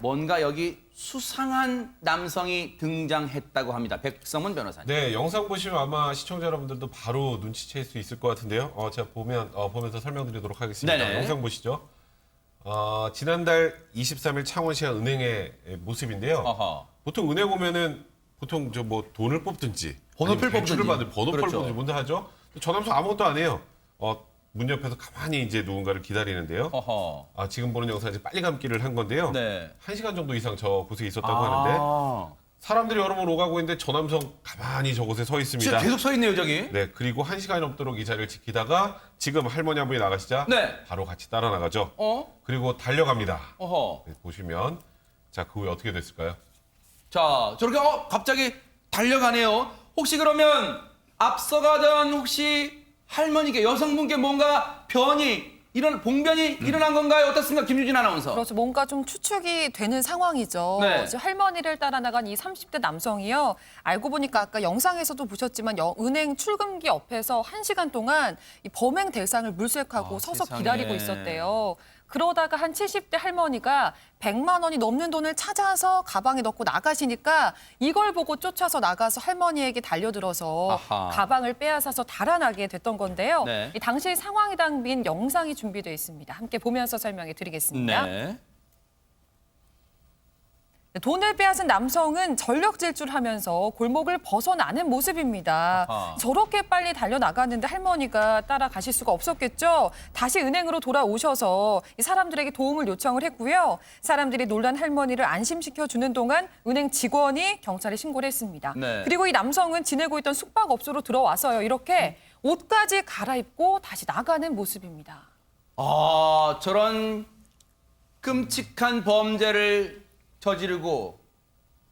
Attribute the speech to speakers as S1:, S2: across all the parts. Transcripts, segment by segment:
S1: 뭔가 여기 수상한 남성이 등장했다고 합니다. 백성문 변호사님.
S2: 네, 영상 보시면 아마 시청자 여러분들도 바로 눈치챌 수 있을 것 같은데요. 제가 보면서 설명드리도록 하겠습니다.
S1: 네네.
S2: 영상 보시죠. 지난달 23일 창원시의 은행의 모습인데요.
S1: 어허.
S2: 보통 은행 오면은 보통 저 뭐 돈을 뽑든지
S1: 번호표를
S2: 아니면 대출을
S1: 뽑든지.
S2: 받을 번호표를
S1: 그렇죠.
S2: 뽑든지 뭔가 하죠. 저 남성 아무것도 안 해요. 문 옆에서 가만히 이제 누군가를 기다리는데요.
S1: 어허.
S2: 지금 보는 영상 이제 빨리 감기를 한 건데요.
S1: 네.
S2: 1시간 정도 이상 저 곳에 있었다고 하는데 사람들이 여러 번 오가고 있는데 저 남성 가만히 저곳에 서 있습니다.
S1: 진짜 계속 서 있네요, 저기.
S2: 네, 그리고 1시간이 넘도록 이 자리를 지키다가 지금 할머니 한 분이 나가시자
S1: 네.
S2: 바로 같이 따라 나가죠.
S1: 어?
S2: 그리고 달려갑니다.
S1: 어허.
S2: 네, 보시면 자, 그 후에 어떻게 됐을까요?
S1: 자, 저렇게 갑자기 달려가네요. 혹시 그러면 앞서가던 혹시 할머니께 여성분께 뭔가 봉변이 일어난 건가요? 어떻습니까? 김유진 아나운서.
S3: 그렇죠. 뭔가 좀 추측이 되는 상황이죠.
S1: 네.
S3: 이제 할머니를 따라 나간 이 30대 남성이요. 알고 보니까 아까 영상에서도 보셨지만 은행 출금기 옆에서 1시간 동안 이 범행 대상을 물색하고 서서
S1: 세상에.
S3: 기다리고 있었대요. 그러다가 한 70대 할머니가 100만 원이 넘는 돈을 찾아서 가방에 넣고 나가시니까 이걸 보고 쫓아서 나가서 할머니에게 달려들어서
S1: 아하.
S3: 가방을 빼앗아서 달아나게 됐던 건데요.
S1: 네.
S3: 이 당시 상황이 담긴 영상이 준비되어 있습니다. 함께 보면서 설명해 드리겠습니다.
S1: 네.
S3: 돈을 빼앗은 남성은 전력 질주하면서 골목을 벗어나는 모습입니다.
S1: 아하.
S3: 저렇게 빨리 달려나갔는데 할머니가 따라가실 수가 없었겠죠. 다시 은행으로 돌아오셔서 이 사람들에게 도움을 요청을 했고요. 사람들이 놀란 할머니를 안심시켜주는 동안 은행 직원이 경찰에 신고를 했습니다.
S1: 네.
S3: 그리고 이 남성은 지내고 있던 숙박업소로 들어와서요. 이렇게 옷까지 갈아입고 다시 나가는 모습입니다.
S1: 저런 끔찍한 범죄를 저지르고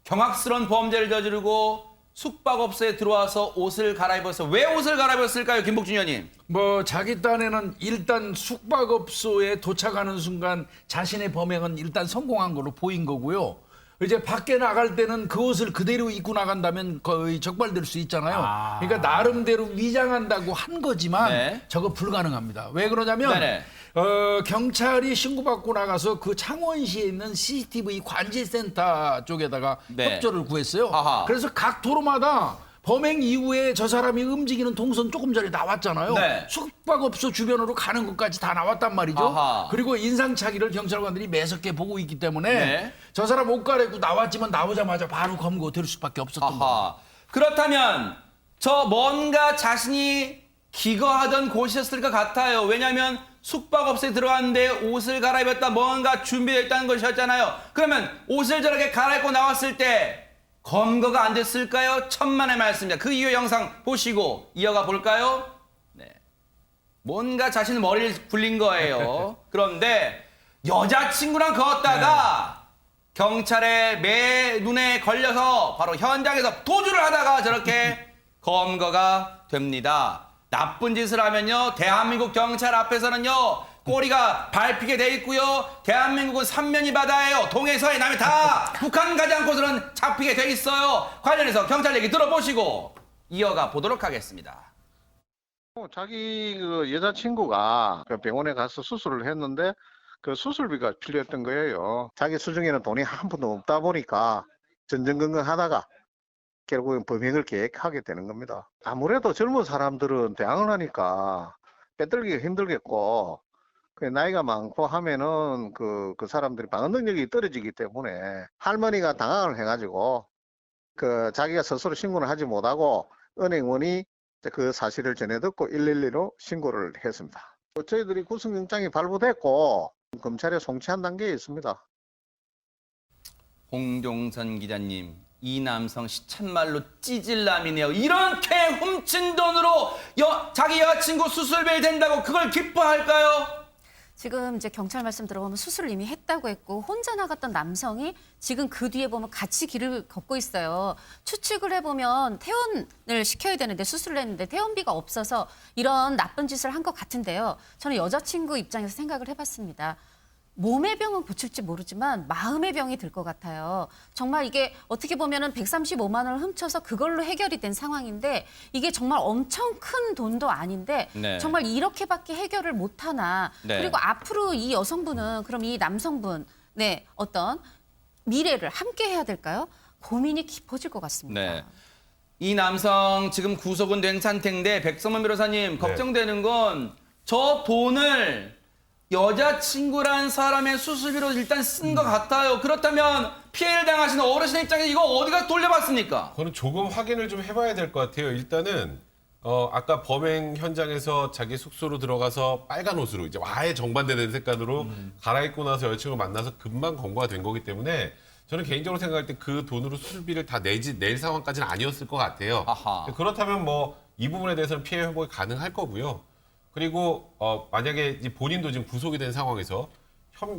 S1: 경악스러운 범죄를 저지르고 숙박업소에 들어와서 옷을 갈아입어서 왜 옷을 갈아입었을까요, 김복준 의원님?
S4: 뭐 자기 딴에는 일단 숙박업소에 도착하는 순간 자신의 범행은 일단 성공한 걸로 보인 거고요. 이제 밖에 나갈 때는 그 옷을 그대로 입고 나간다면 거의 적발될 수 있잖아요. 그러니까 나름대로 위장한다고 한 거지만
S1: 네.
S4: 저거 불가능합니다. 왜 그러냐면
S1: 네네.
S4: 경찰이 신고받고 나가서 그 창원시에 있는 CCTV 관제센터 쪽에다가
S1: 네.
S4: 협조를 구했어요.
S1: 아하.
S4: 그래서 각 도로마다 범행 이후에 저 사람이 움직이는 동선 조금 전에 나왔잖아요.
S1: 네.
S4: 숙박업소 주변으로 가는 것까지 다 나왔단 말이죠.
S1: 아하.
S4: 그리고 인상착의를 경찰관들이 매섭게 보고 있기 때문에
S1: 네.
S4: 저 사람 옷 갈아입고 나왔지만 나오자마자 바로 검거될 수밖에 없었던 거예요.
S1: 아하. 그렇다면 저 뭔가 자신이 기거하던 곳이었을 것 같아요. 왜냐하면 숙박업소에 들어왔는데 옷을 갈아입었다 뭔가 준비되어 있다는 것이었잖아요. 그러면 옷을 저렇게 갈아입고 나왔을 때 검거가 안 됐을까요? 천만의 말씀입니다. 그 이후 영상 보시고 이어가 볼까요? 네. 뭔가 자신은 머리를 굴린 거예요. 그런데 여자친구랑 걷다가 경찰의 매 눈에 걸려서 바로 현장에서 도주를 하다가 저렇게 검거가 됩니다. 나쁜 짓을 하면요, 대한민국 경찰 앞에서는요, 꼬리가 밟히게 돼 있고요. 대한민국은 삼면이 바다예요. 동해서해 남해 다 북한 가지 않고서는 잡히게 돼 있어요. 관련해서 경찰 얘기 들어보시고 이어가 보도록 하겠습니다.
S5: 자기 그 여자친구가 그 병원에 가서 수술을 했는데 그 수술비가 필요했던 거예요. 자기 수중에는 돈이 한 푼도 없다 보니까 전전긍긍하다가 결국은 범행을 계획하게 되는 겁니다. 아무래도 젊은 사람들은 대항을 하니까 빼들기가 힘들겠고 나이가 많고 하면은 그 사람들이 방어 능력이 떨어지기 때문에 할머니가 당황을 해가지고 그 자기가 스스로 신고를 하지 못하고 은행원이 그 사실을 전해 듣고 112로 신고를 했습니다. 저희들이 구속영장이 발부됐고 검찰에 송치한 단계에 있습니다.
S1: 홍종선 기자님, 이 남성 시쳇말로 찌질남이네요. 이렇게 훔친 돈으로 자기 여자친구 수술비를 댄다고 그걸 기뻐할까요?
S6: 지금 이제 경찰 말씀 들어보면 수술을 이미 했다고 했고 혼자 나갔던 남성이 지금 그 뒤에 보면 같이 길을 걷고 있어요. 추측을 해보면 퇴원을 시켜야 되는데 수술을 했는데 퇴원비가 없어서 이런 나쁜 짓을 한 것 같은데요. 저는 여자친구 입장에서 생각을 해봤습니다. 몸의 병은 고칠지 모르지만 마음의 병이 들 것 같아요. 정말 이게 어떻게 보면은 135만 원을 훔쳐서 그걸로 해결이 된 상황인데 이게 정말 엄청 큰 돈도 아닌데
S1: 네.
S6: 정말 이렇게밖에 해결을 못 하나.
S1: 네.
S6: 그리고 앞으로 이 여성분은 그럼 이 남성분 어떤 미래를 함께 해야 될까요? 고민이 깊어질 것 같습니다.
S1: 네. 이 남성 지금 구속은 된 상태인데 백성문 변호사님 걱정되는 건 저 돈을 여자친구란 사람의 수술비로 일단 쓴 것 같아요. 그렇다면 피해를 당하신 어르신의 입장에서 이거 어디가 돌려받습니까?
S2: 그거는 조금 확인을 좀 해봐야 될 것 같아요. 일단은 아까 범행 현장에서 자기 숙소로 들어가서 빨간 옷으로 이제 아예 정반대된 색깔로 갈아입고 나서 여자친구를 만나서 금방 검거가 된 거기 때문에 저는 개인적으로 생각할 때 그 돈으로 수술비를 다 낼 상황까지는 아니었을 것 같아요.
S1: 아하.
S2: 그렇다면 뭐 이 부분에 대해서는 피해 회복이 가능할 거고요. 그리고 만약에 이제 본인도 지금 구속이 된 상황에서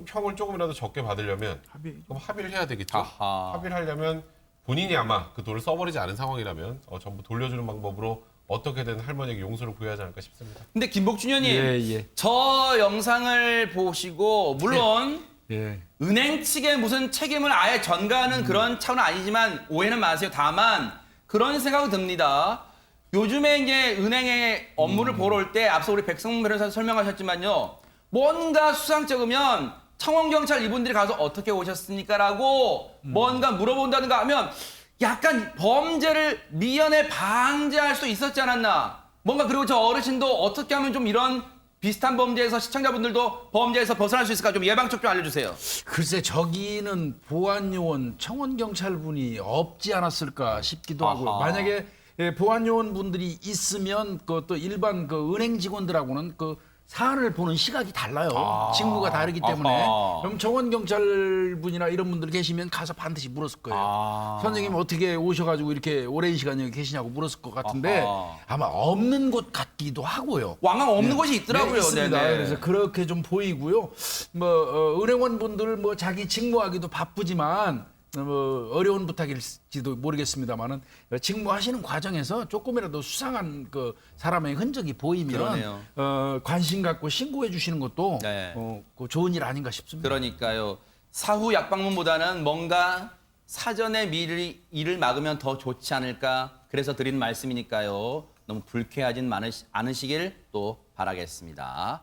S2: 형을 조금이라도 적게 받으려면 그럼 합의를 해야 되겠죠.
S1: 아하.
S2: 합의를 하려면 본인이 아마 그 돈을 써버리지 않은 상황이라면 전부 돌려주는 방법으로 어떻게든 할머니에게 용서를 구해야 하지 않을까 싶습니다.
S1: 근데 김복준 의원님,
S4: 예.
S1: 저 영상을 보시고 물론
S4: 예.
S1: 은행 측에 무슨 책임을 아예 전가하는 그런 차원은 아니지만 오해는 마세요. 다만 그런 생각이 듭니다. 요즘에 이제 은행의 업무를 보러 올 때 앞서 우리 백성문 변호사 설명하셨지만요. 뭔가 수상쩍으면 청원경찰 이분들이 가서 어떻게 오셨습니까라고 뭔가 물어본다든가 하면 약간 범죄를 미연에 방지할 수 있었지 않았나. 뭔가 그리고 저 어르신도 어떻게 하면 좀 이런 비슷한 범죄에서 시청자분들도 범죄에서 벗어날 수 있을까 좀 예방책 좀 알려주세요.
S4: 글쎄 저기는 보안요원 청원경찰분이 없지 않았을까 싶기도 하고요.
S1: 아하.
S4: 만약에 보안요원 분들이 있으면 또 일반 그 은행 직원들하고는 그 사안을 보는 시각이 달라요. 직무가 다르기 때문에.
S1: 아하.
S4: 그럼 청원경찰분이나 이런 분들 계시면 가서 반드시 물었을 거예요. 선생님 어떻게 오셔가지고 이렇게 오랜 시간 여기 계시냐고 물었을 것 같은데
S1: 아하.
S4: 아마 없는 곳 같기도 하고요.
S1: 왕왕 없는 곳이 있더라고요.
S4: 네, 있습니다.
S1: 네네.
S4: 그래서 그렇게 좀 보이고요. 은행원 분들 자기 직무하기도 바쁘지만 어려운 부탁일지도 모르겠습니다만은 직무하시는 과정에서 조금이라도 수상한 그 사람의 흔적이 보이면
S1: 그러네요.
S4: 관심 갖고 신고해 주시는 것도
S1: 네.
S4: 그 좋은 일 아닌가 싶습니다.
S1: 그러니까요. 사후 약방문보다는 뭔가 사전에 미리 일을 막으면 더 좋지 않을까. 그래서 드리는 말씀이니까요. 너무 불쾌하진 않으시길 또 바라겠습니다.